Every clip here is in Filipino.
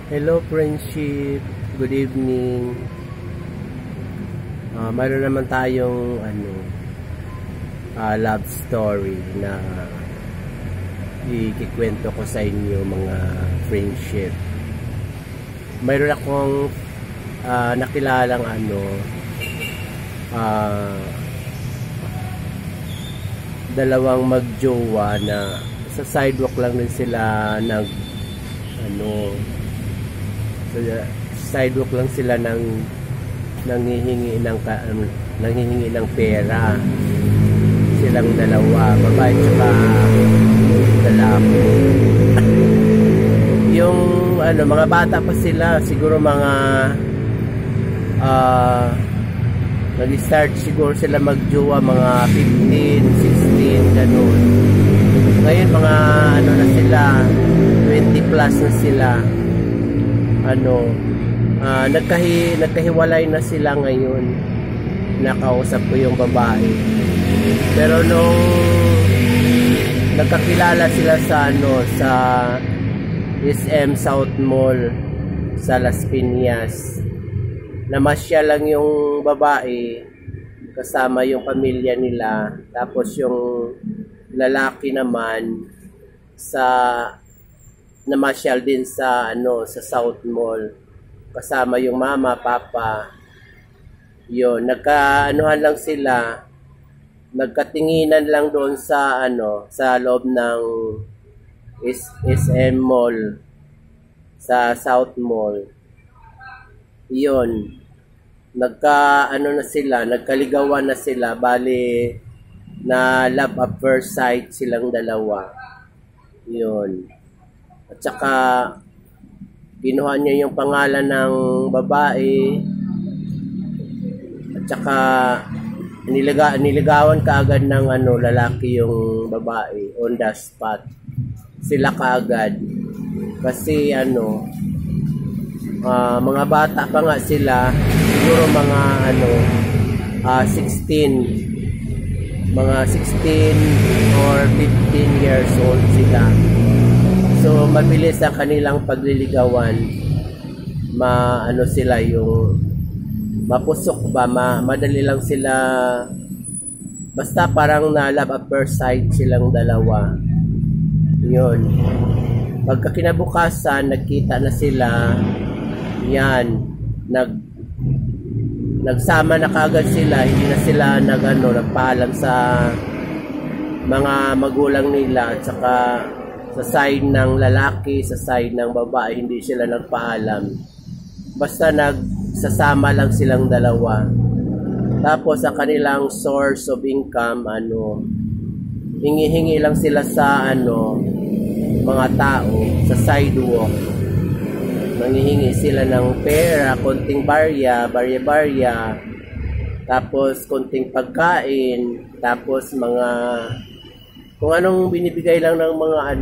Hello friendship, good evening. Mayroon naman tayong love story na ikikwento ko sa inyo mga friendship. Mayroon akong nakilalang dalawang magjowa na sa sidewalk lang din sila sidewalk lang sila nanghihingi ng pera. Silang dalawa, babae tsaka lalaki. Yung mga bata pa sila, siguro mga nag-start siguro sila magjowa mga 15, 16 ganun. Ngayon mga na sila 20 plus na sila. Nagkahiwalay na sila ngayon. Nakausap ko yung babae. Pero nung nagkakilala sila sa SM South Mall sa Las Piñas, namasya lang yung babae kasama yung pamilya nila, tapos yung lalaki naman namasyal din sa South Mall kasama yung mama, papa. Yun, lang sila, nagkatinginan lang doon sa loob ng SM Mall sa South Mall. Yun, nagkaligawan na sila, bali na love at first sight silang dalawa. Yun. At saka kinuha niya yung pangalan ng babae, at saka niligawan kaagad ng lalaki yung babae on the spot. Sila kaagad kasi mga bata pa nga sila, siguro mga 16 or 15 years old sila. So mabilis ang kanilang pagliligawan, sila yung mapusok ba, madali lang sila, basta parang na love at first sight silang dalawa. Yun, pagka kinabukasan nagkita na sila, yan, nagsama na kaagad sila, hindi na sila nagpaalam sa mga magulang nila, at saka sa side ng lalaki, sa side ng babae, hindi sila nagpaalam. Basta nagsasama lang silang dalawa. Tapos sa kanilang source of income, hingi-hingi lang sila sa mga tao sa sidewalk. Nanghihingi sila ng pera, konting barya, tapos konting pagkain, tapos mga kung anong binibigay lang ng mga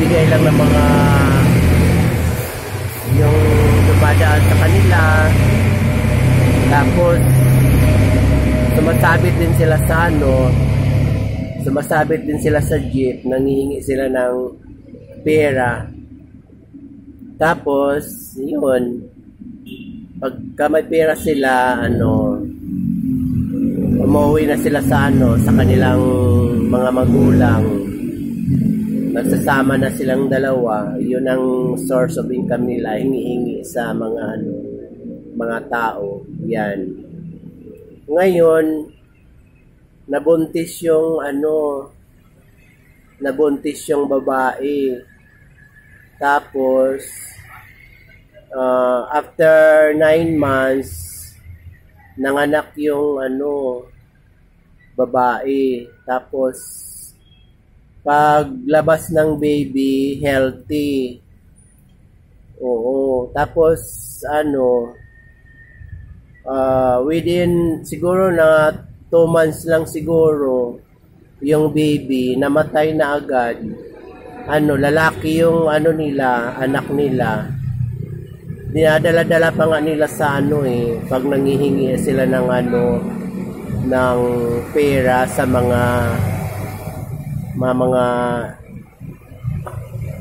bigay lang ng mga yung dumadaan sa kanila. Tapos sumasabit din sila sa jeep, nanghihingi sila ng pera. Tapos yun, pagka may pera sila, umuwi na sila sa kanilang mga magulang. Nagsasama na silang dalawa. Yun ang source of income nila, hingi-hingi sa mga tao. Yan. Ngayon, nabuntis yung babae. Tapos after 9 months nanganak yung babae. Tapos paglabas ng baby, healthy. Oo. Tapos within siguro na 2 months lang siguro, yung baby namatay na agad. Lalaki yung anak nila. Dinadala-dala pa nga nila sa pag nanghihingi sila ng ng pera sa mga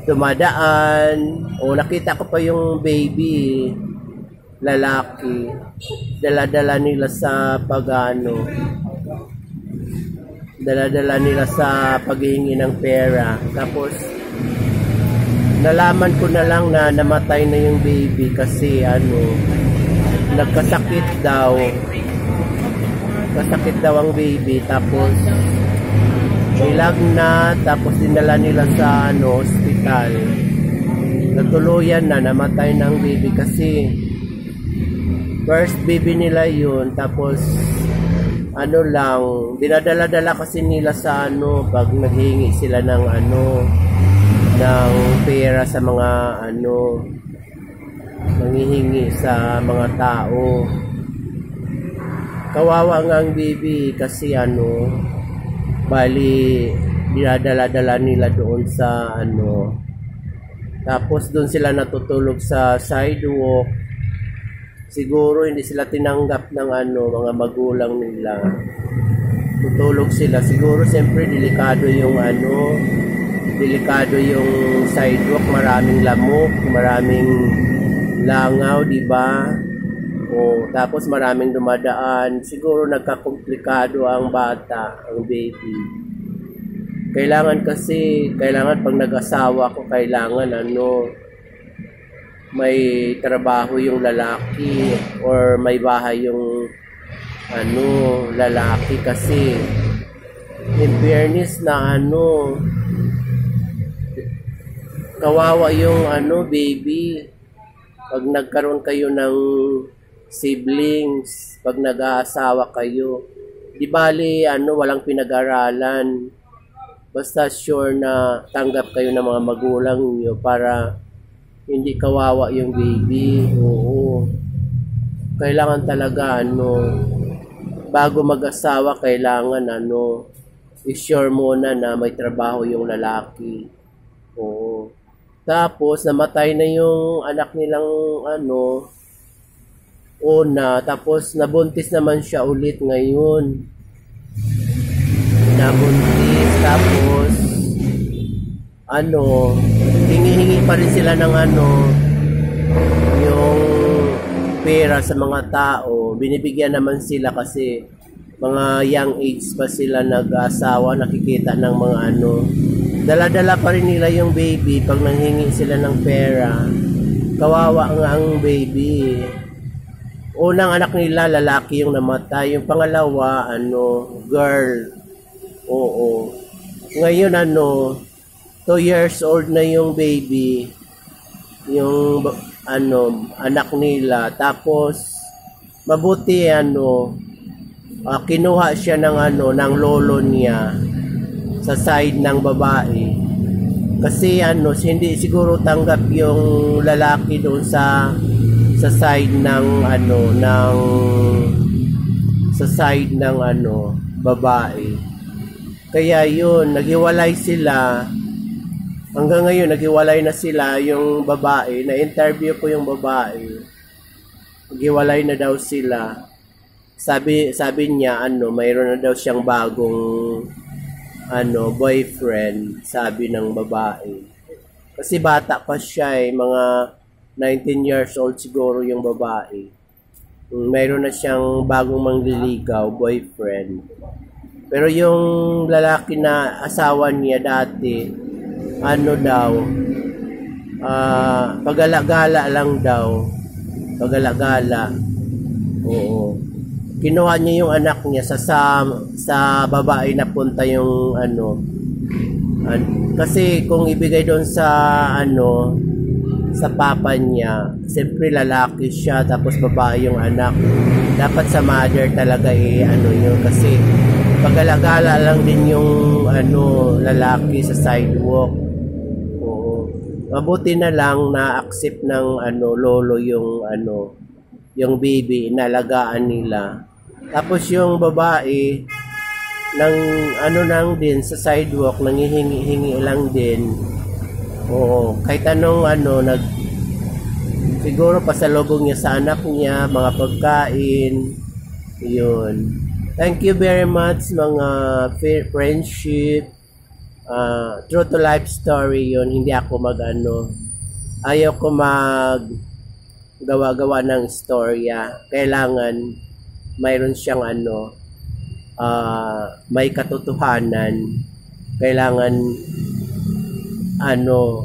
dumadaan. O nakita ko pa yung baby, lalaki. Dala-dala nila sa pagano. Dala-dala nila sa paghihingi ng pera. Tapos, nalaman ko na lang na namatay na yung baby kasi nagkasakit daw. Kasakit daw ang baby. Tapos, nilagnat. Tapos, dinala nila sa hospital. Natuluyan na, namatay na ang baby kasi first baby nila yun. Tapos, dinadala-dala kasi nila sa pag naghihingi sila ng ng pera sa mga nanghihingi sa mga tao. Kawawa nga ang baby kasi bali dinadala-dala nila doon sa tapos doon sila natutulog sa sidewalk. Siguro hindi sila tinanggap ng mga magulang nila. Tutulog sila. Siguro siyempre delikado yung sidewalk, maraming lamok, maraming langaw, di ba? O tapos maraming dumadaan. Siguro nagkakomplikado ang bata, ang baby. Kailangan pag nag-asawa ko, kailangan may trabaho yung lalaki or may bahay yung lalaki kasi in fairness na kawawa yung baby pag nagkaroon kayo ng siblings, pag nag-aasawa kayo, di bali walang pinag-aralan, basta sure na tanggap kayo ng mga magulang niyo para hindi kawawa yung baby. Oo. Kailangan talaga bago mag-asawa, kailangan i-sure muna na may trabaho yung lalaki. Oo. Tapos namatay na yung anak nilang una, tapos nabuntis naman siya ulit ngayon. Nabuntis, tapos hingi-hingi pa rin sila ng yung pera sa mga tao. Binibigyan naman sila kasi mga young age pa sila nag-asawa, nakikita ng mga dala-dala pa rin nila yung baby pag nanghingi sila ng pera. Kawawa nga ang baby. Unang anak nila, lalaki yung namatay. Yung pangalawa, girl. Oo. Ngayon 2 years old na yung baby, yung anak nila. Tapos mabuti kinuha siya ng lolo niya sa side ng babae kasi hindi siguro tanggap yung lalaki doon sa side ng sa side ng babae. Kaya yun, naghiwalay sila. Hanggang ngayon, naghiwalay na sila. Yung babae, na-interview ko yung babae. Naghiwalay na daw sila. Sabi niya, mayroon na daw siyang bagong, boyfriend, sabi ng babae. Kasi bata pa siya mga 19 years old siguro yung babae. Mayroon na siyang bagong mangliligaw, boyfriend. Pero yung lalaki na asawa niya dati, pagala-gala lang daw. Pagala-gala. Oo. Kinuha niya yung anak niya sa babae na punta yung kasi kung ibigay doon sa sa papa niya, siyempre lalaki siya tapos babae yung anak. Dapat sa mother talaga yun kasi pagala-gala lang din yung lalaki sa sidewalk. Mabuti na lang na-accept ng lolo yung baby, inalagaan nila. Tapos yung babae nang din sa sidewalk, nanghihingi lang din. Oo, kahit anong siguro pasalubong niya sa anak niya, mga pagkain. Yun. Thank you very much mga friendship. true to life story yun. Hindi ako ayaw ko gawa-gawa ng istorya. Kailangan mayroon siyang may katotohanan. Kailangan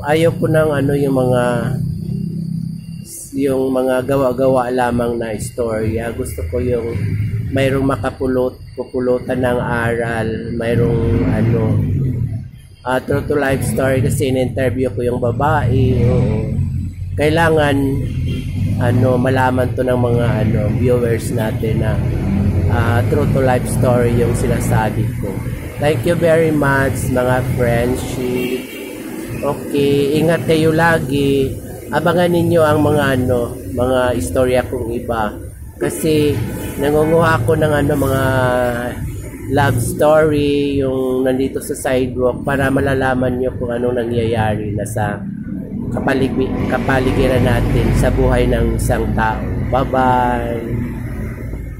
ayaw ko ng yung mga gawa-gawa lamang na istorya. Gusto ko yung mayroong pupulutan ng aral, mayroong true to life story kasi in-interview ko yung babae. Kailangan malaman to ng mga viewers natin na true to life story yung sinasabi ko. Thank you very much mga friendship. Okay, ingat kayo lagi. Abangan ninyo ang mga istorya kong iba. Kasi nangunguha ako ng mga love story yung nandito sa sidewalk para malalaman nyo kung anong nangyayari na sa kapaligiran natin sa buhay ng isang tao. Bye-bye!